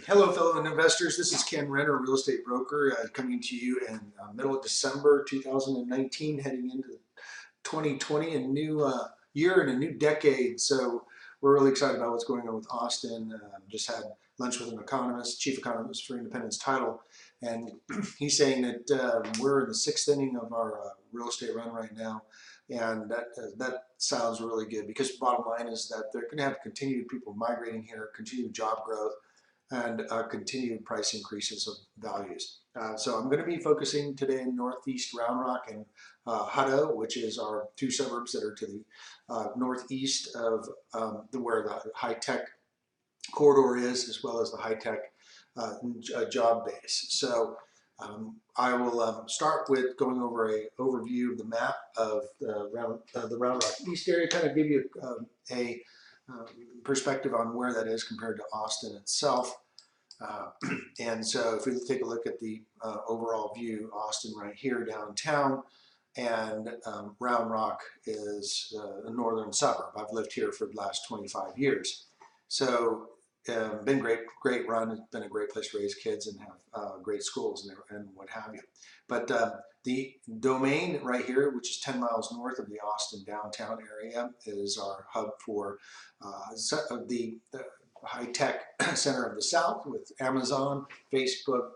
Hello, fellow investors. This is Ken, Renner, real estate broker, coming to you in middle of December 2019, heading into 2020, a new year and a new decade. So we're really excited about what's going on with Austin. Just had lunch with an economist, chief economist for Independence Title, and he's saying that we're in the sixth inning of our real estate run right now. And that sounds really good because bottom line is that they're going to have continued people migrating here, continued job growth, and continued price increases of values. So I'm going to be focusing today in Northeast Round Rock and Hutto, which is our two suburbs that are to the northeast of where the high-tech corridor is, as well as the high-tech job base. So I will start with going over an overview of the map of the Round Rock East area, kind of give you a perspective on where that is compared to Austin itself. And so if we take a look at the overall view, Austin right here downtown, and Round Rock is a northern suburb. I've lived here for the last 25 years. So been great run. It's been a great place to raise kids and have great schools and what have you. But the domain right here, which is 10 miles north of the Austin downtown area, is our hub for the high-tech center of the South with Amazon, Facebook,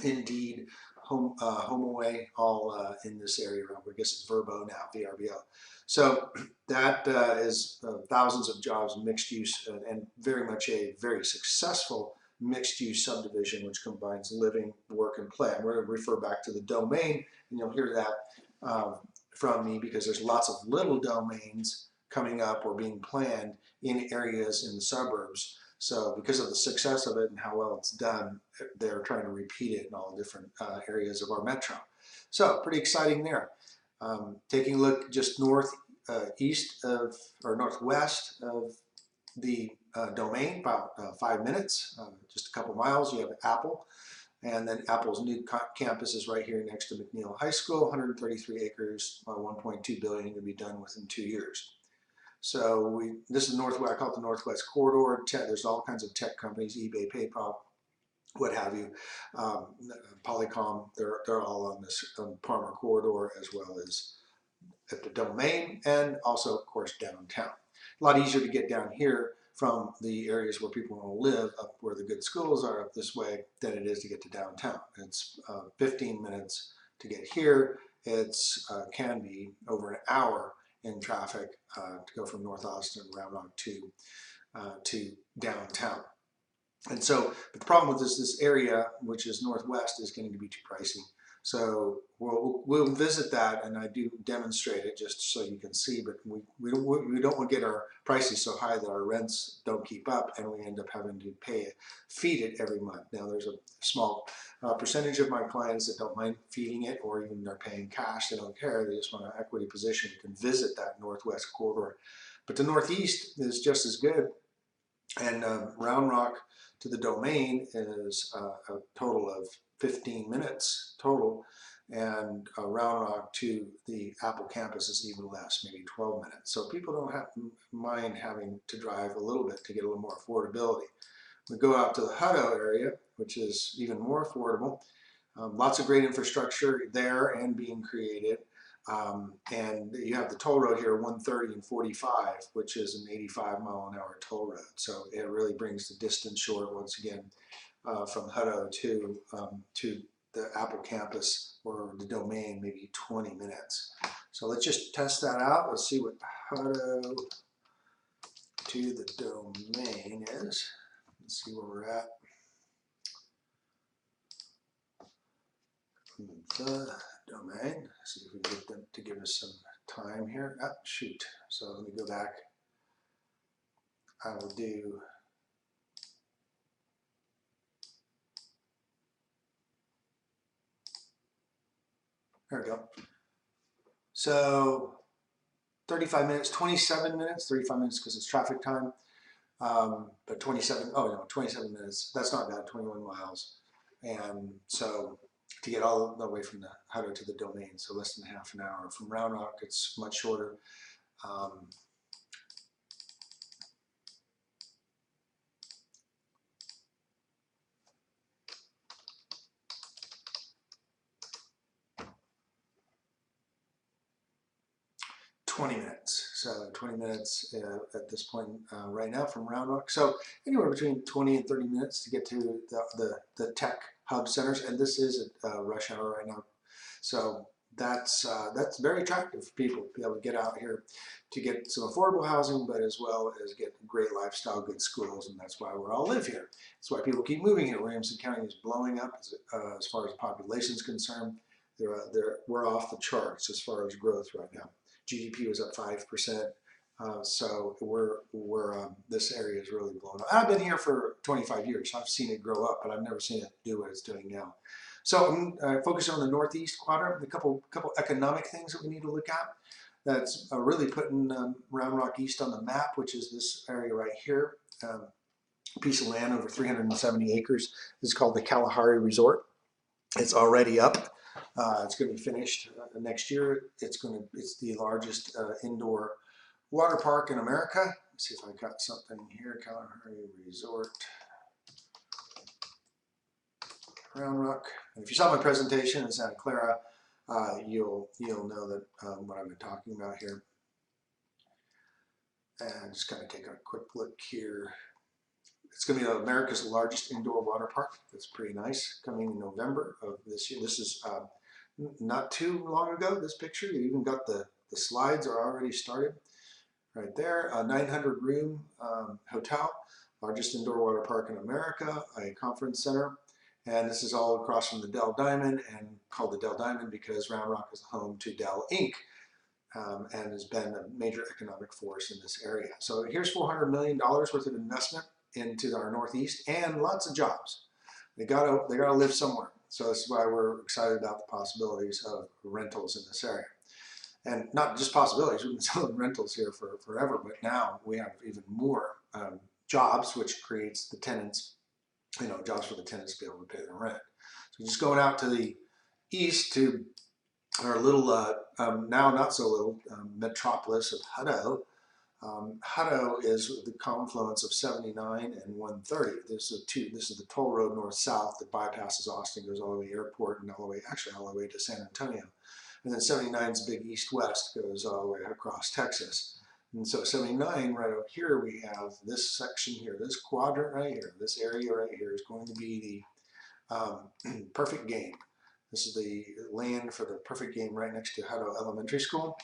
Indeed, HomeAway, all in this area. I guess it's Verbo now, VRBO. So that is thousands of jobs, mixed use, and very much a very successful mixed use subdivision which combines living, work, and play. I'm going to refer back to the domain, and you'll hear that from me because there's lots of little domains coming up or being planned in areas in the suburbs. So because of the success of it and how well it's done, they're trying to repeat it in all different areas of our metro. So pretty exciting there. Taking a look just northeast of, or northwest of the domain, about 5 minutes, just a couple miles, you have Apple. And then Apple's new campus is right here next to McNeil High School, 133 acres, 1.2 billion to be done within 2 years. So this is Northwest, I call it the Northwest Corridor. There's all kinds of tech companies, eBay, PayPal, what have you. Polycom, they're all on this Palmer Corridor, as well as at the domain, and also, of course, downtown. A lot easier to get down here from the areas where people want to live, up where the good schools are up this way, than it is to get to downtown. It's 15 minutes to get here. It's can be over an hour in traffic to go from North Austin, Round Rock to downtown. And so, but the problem with this area, which is northwest, is going to be too pricey. So we'll visit that, and I do demonstrate it just so you can see. But we don't want to get our prices so high that our rents don't keep up, and we end up having to feed it every month. Now there's a small percentage of my clients that don't mind feeding it, or even they're paying cash. They don't care. They just want an equity position. You can visit that northwest corridor, but the northeast is just as good. And Round Rock to the domain is a total of 15 minutes total, and Round Rock to the Apple campus is even less, maybe 12 minutes. So people don't mind having to drive a little bit to get a little more affordability. We go out to the Hutto area, which is even more affordable. Lots of great infrastructure there and being created. And you have the toll road here, 130 and 45, which is an 85-mile-an-hour toll road. So it really brings the distance short once again from Hutto to the Apple campus or the domain, maybe 20 minutes. So let's just test that out. Let's see what Hutto to the domain is. Let's see where we're at. The domain. See if we can get them to give us some time here. Ah, shoot. So let me go back. I will do there we go. So 35 minutes, 27 minutes, 35 minutes because it's traffic time. But 27, oh no, 27 minutes. That's not bad, 21 miles. And so to get all the way from the Hutto to the domain, so less than half an hour. From Round Rock, it's much shorter. 20 minutes. So 20 minutes at this point right now from Round Rock. So anywhere between 20 and 30 minutes to get to the tech hub centers. And this is at rush hour right now. So that's very attractive for people to be able to get out here to get some affordable housing, but as well as get great lifestyle, good schools, and that's why we all live here. That's why people keep moving here. Williamson County is blowing up as far as population is concerned. We're off the charts as far as growth right now. GDP was up 5%. So this area is really blown up. I've been here for 25 years. So I've seen it grow up, but I've never seen it do what it's doing now. So I'm focusing on the northeast quadrant. A couple economic things that we need to look at. That's really putting Round Rock East on the map, which is this area right here. A piece of land over 370 acres. This is called the Kalahari Resort. It's already up. It's going to be finished next year. It's the largest indoor water park in America. Let's see if I got something here. Kalahari Resort, Round Rock. And if you saw my presentation in Santa Clara, you'll know that what I've been talking about here. And just kind of take a quick look here. It's going to be America's largest indoor water park. That's pretty nice. Coming in November of this year. This is not too long ago. This picture, you even got the slides are already started. Right there, a 900 room hotel, largest indoor water park in America, a conference center. And this is all across from the Dell Diamond, and called the Dell Diamond because Round Rock is home to Dell Inc. And has been a major economic force in this area. So here's $400 million worth of investment into our Northeast and lots of jobs. They gotta live somewhere. So this is why we're excited about the possibilities of rentals in this area. And not just possibilities, we've been selling rentals here for forever, but now we have even more jobs, which creates the tenants, jobs for the tenants to be able to pay their rent. So just going out to the east to our little, now not so little, metropolis of Hutto. Hutto is the confluence of 79 and 130. This is the toll road north-south that bypasses Austin, goes all the way to the airport and all the way to San Antonio. And then 79's big east-west goes all the way across Texas. And so 79 right over here, we have this section here, this quadrant right here, this area right here is going to be the perfect game. This is the land for the perfect game right next to Hutto Elementary School.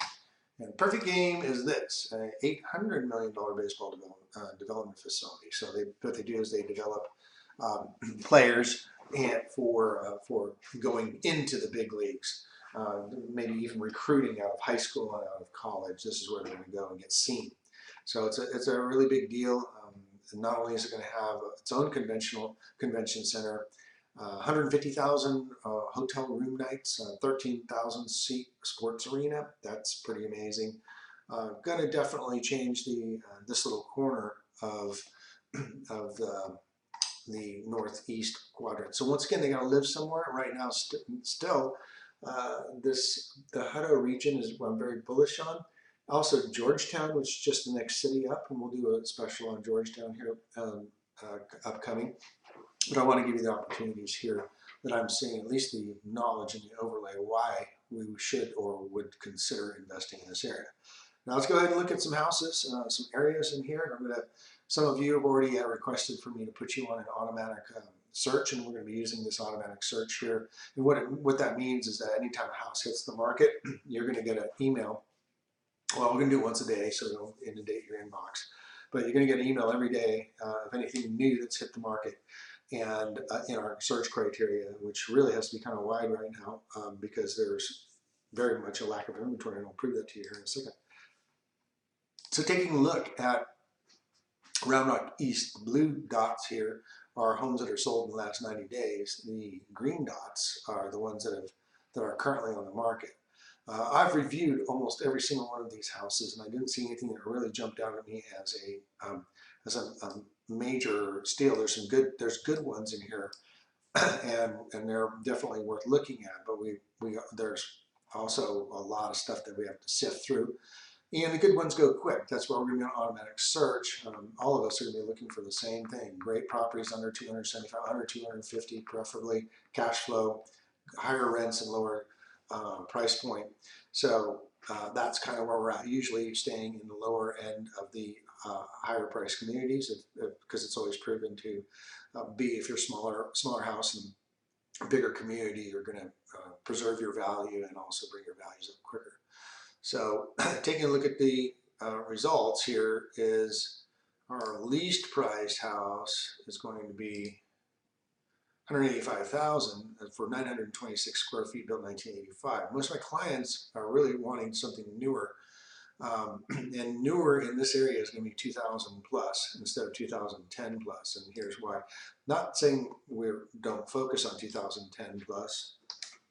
And perfect game is this, an $800 million baseball development facility. So what they do is they develop players for going into the big leagues. Maybe even recruiting out of high school and out of college. This is where they're going to go and get seen. So it's a really big deal. And not only is it going to have its own convention center, 150,000 hotel room nights, 13,000 seat sports arena. That's pretty amazing. Going to definitely change this little corner of the northeast quadrant. So once again, they got to live somewhere. Right now, still. The Hutto region is what I'm very bullish on. Also Georgetown, which is just the next city up, and we'll do a special on Georgetown here upcoming. But I want to give you the opportunities here that I'm seeing, at least the knowledge and the overlay why we should or would consider investing in this area. Now let's go ahead and look at some houses, some areas in here. And some of you have already requested for me to put you on an automatic search, and we're going to be using this automatic search here. And what that means is that anytime a house hits the market, you're going to get an email. Well, we're going to do it once a day, so it'll inundate your inbox. But you're going to get an email every day of anything new that's hit the market. And in our search criteria, which really has to be kind of wide right now because there's very much a lack of inventory, and I'll prove that to you here in a second. So taking a look at Round Rock East, the blue dots here are homes that are sold in the last 90 days. The green dots are the ones that are currently on the market. I've reviewed almost every single one of these houses, and I didn't see anything that really jumped out at me as a major steal. There's good ones in here, and they're definitely worth looking at. But there's also a lot of stuff that we have to sift through. And the good ones go quick. That's why we're going to be on automatic search. All of us are going to be looking for the same thing. Great properties under 275, under 250, preferably cash flow, higher rents and lower price point. So that's kind of where we're at. Usually staying in the lower end of the higher price communities, because it's always proven to be, if you're smaller house and a bigger community, you're going to preserve your value and also bring your values up quicker. So taking a look at the results here is our least priced house is going to be 185,000 for 926 square feet, built 1985. Most of my clients are really wanting something newer, and newer in this area is going to be 2000 plus instead of 2010 plus, and here's why. Not saying we don't focus on 2010 plus,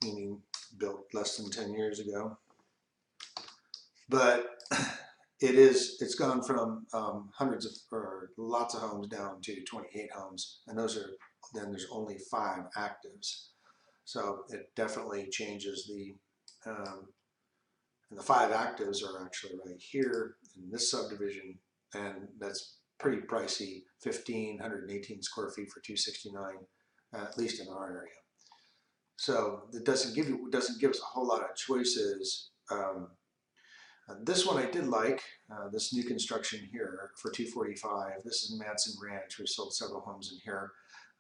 meaning built less than 10 years ago, but it's gone from hundreds of, or lots of homes down to 28 homes, and then there's only 5 actives. So it definitely changes and the 5 actives are actually right here in this subdivision, and that's pretty pricey, 1,518 square feet for 269, at least in our area. So it doesn't give us a whole lot of choices. This one I did like, this new construction here for 245. This is Manson Ranch. We sold several homes in here.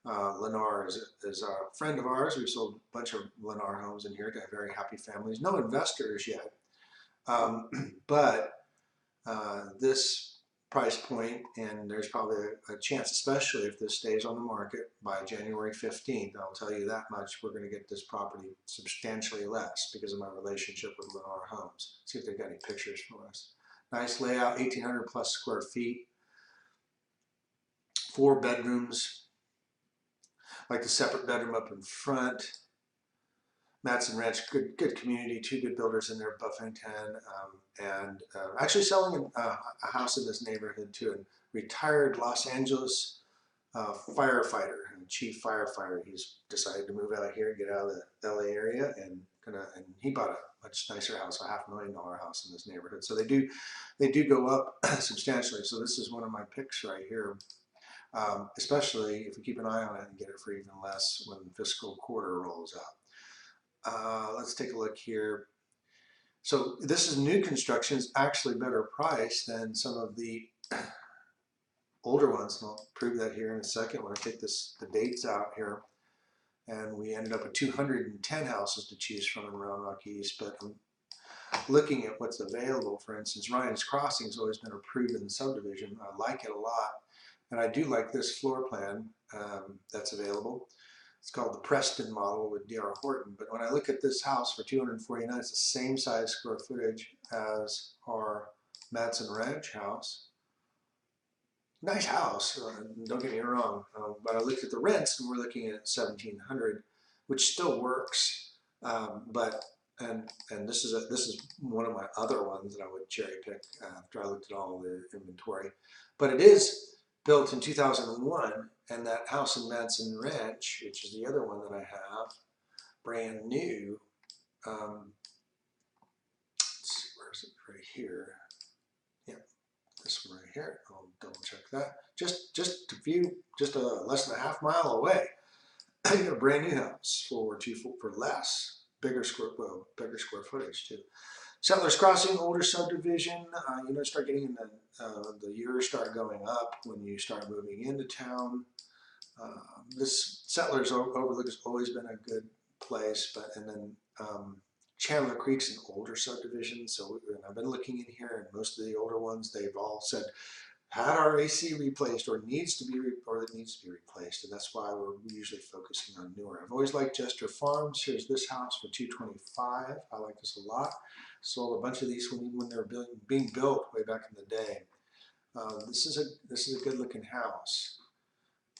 Lennar is a friend of ours. We've sold a bunch of Lennar homes in here to very happy families. No investors yet, but this price point, and there's probably a chance, especially if this stays on the market by January 15th, I'll tell you that much, we're going to get this property substantially less because of my relationship with Lennar Homes. See if they've got any pictures for us. Nice layout, 1,800 plus square feet, 4 bedrooms, like the separate bedroom up in front. Matson Ranch, good community, 2 good builders in there, Buffington, and actually selling a house in this neighborhood to a retired Los Angeles firefighter, chief firefighter. He's decided to move out here, get out of the LA area, and he bought a much nicer house, a $500,000 house in this neighborhood. So they do go up substantially. So this is one of my picks right here. Especially if we keep an eye on it and get it for even less when fiscal quarter rolls out. Let's take a look here. So this is new construction. It's actually better priced than some of the older ones, and I'll prove that here in a second when I take the dates out here. And we ended up with 210 houses to choose from in Round Rock East, but I'm looking at what's available. For instance, Ryan's Crossing has always been approved in the subdivision. I like it a lot, and I do like this floor plan that's available. It's called the Preston model with D.R. Horton. But when I look at this house for 249, it's the same size square footage as our Matson Ranch house. Nice house, don't get me wrong. But I looked at the rents, and we're looking at 1,700, which still works. And this is one of my other ones that I would cherry pick after I looked at all the inventory. But it is built in 2001, and that house in Manson Ranch, which is the other one that I have, brand new. Let's see, where is it? Right here. Yeah, this one right here. I'll double check that. Just less than a half mile away. You got a brand new house for less, bigger square footage too. Settlers Crossing, older subdivision. Start getting in the years start going up when you start moving into town. This Settlers Overlook has always been a good place, and then Chandler Creek's an older subdivision, so I've been looking in here, and most of the older ones, they've all said had our AC replaced or it needs to be replaced, and that's why we're usually focusing on newer. I've always liked Jester Farms. Here's this house for 225. I like this a lot. Sold a bunch of these when they were being built way back in the day. This is a good looking house,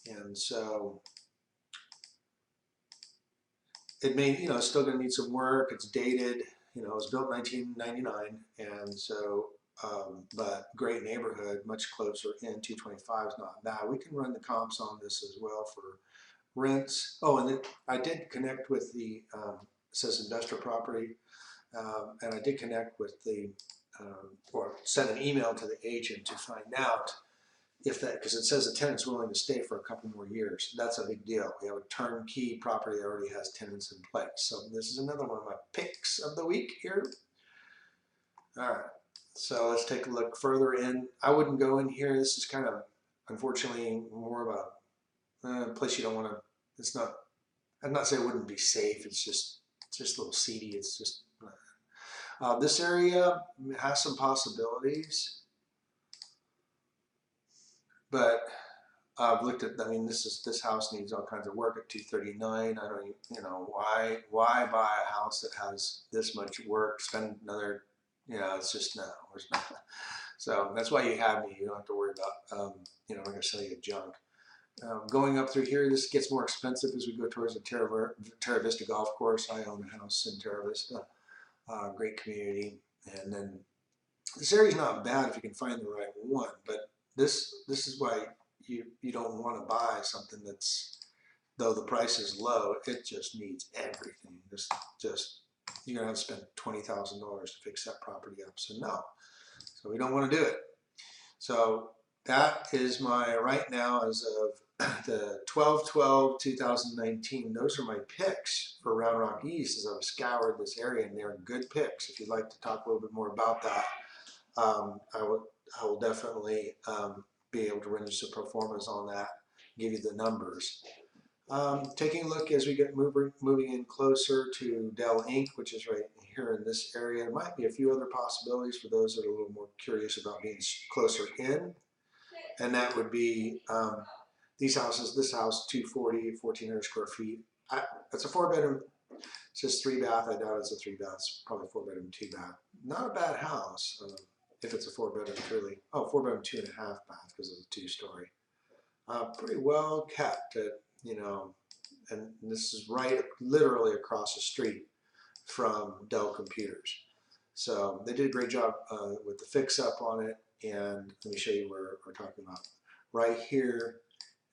and so it may, it's still going to need some work. It's dated. It was built in 1999, and so but great neighborhood, much closer in. 225 is not bad. We can run the comps on this as well for rents. Oh, and then I did connect with the it says investor property, and I did connect with the or send an email to the agent to find out if that, because it says the tenant's willing to stay for a couple more years. That's a big deal. We have a turnkey property that already has tenants in place. So this is another one of my picks of the week here. All right, so let's take a look further in. I wouldn't go in here. This is kind of, unfortunately, more of a place you don't want to, it's not, I'm not saying it wouldn't be safe. It's just a little seedy. It's just, this area has some possibilities, but I've looked at, I mean, this house needs all kinds of work at 239. I don't, why buy a house that has this much work, spend another, it's just, no, there's not. So that's why you have me. You don't have to worry about, I'm going to sell you junk. Going up through here, this gets more expensive as we go towards the Terra Vista Golf Course. I own a house in Terra Vista, great community. And then this area is not bad if you can find the right one, but this is why you don't want to buy something that's, though the price is low, it just needs everything. Just you're gonna have to spend $20,000 to fix that property up. So no, so we don't want to do it. So that is my right now as of the 12/12/2019. Those are my picks for Round Rock East as I've scoured this area, and they're good picks. If you'd like to talk a little bit more about that, I will definitely be able to run you some performance on that, give you the numbers. Taking a look as we get moving in closer to Dell Inc., which is right here in this area. There might be a few other possibilities for those that are a little more curious about being closer in, and that would be these houses. This house, 240, 1,400 square feet. It's a 4-bedroom. It says 3-bath. I doubt it's a 3-bath. It's probably 4-bedroom, 2-bath. Not a bad house. If it's a 4-bedroom, truly. Oh, 4-bedroom, 2.5 bath because it's a 2-story. Pretty well kept, and this is literally across the street from Dell Computers. So they did a great job with the fix up on it, and let me show you where we're talking about. Right here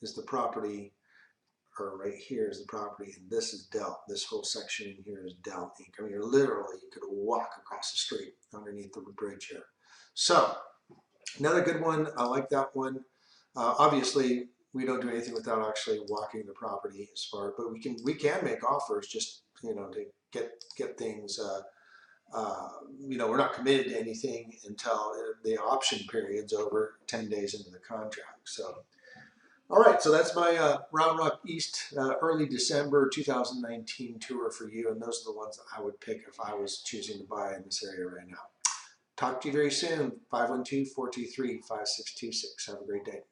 is the property, or right here is the property, and this is Dell. This whole section in here is Dell Inc. I mean, you could walk across the street underneath the bridge here. So another good one. I like that one. Obviously, we don't do anything without actually walking the property as far, but we can make offers just to get things. We're not committed to anything until the option period's over 10 days into the contract. So, all right. So that's my Round Rock East early December 2019 tour for you, and those are the ones that I would pick if I was choosing to buy in this area right now. Talk to you very soon. 512-423-5626. Have a great day.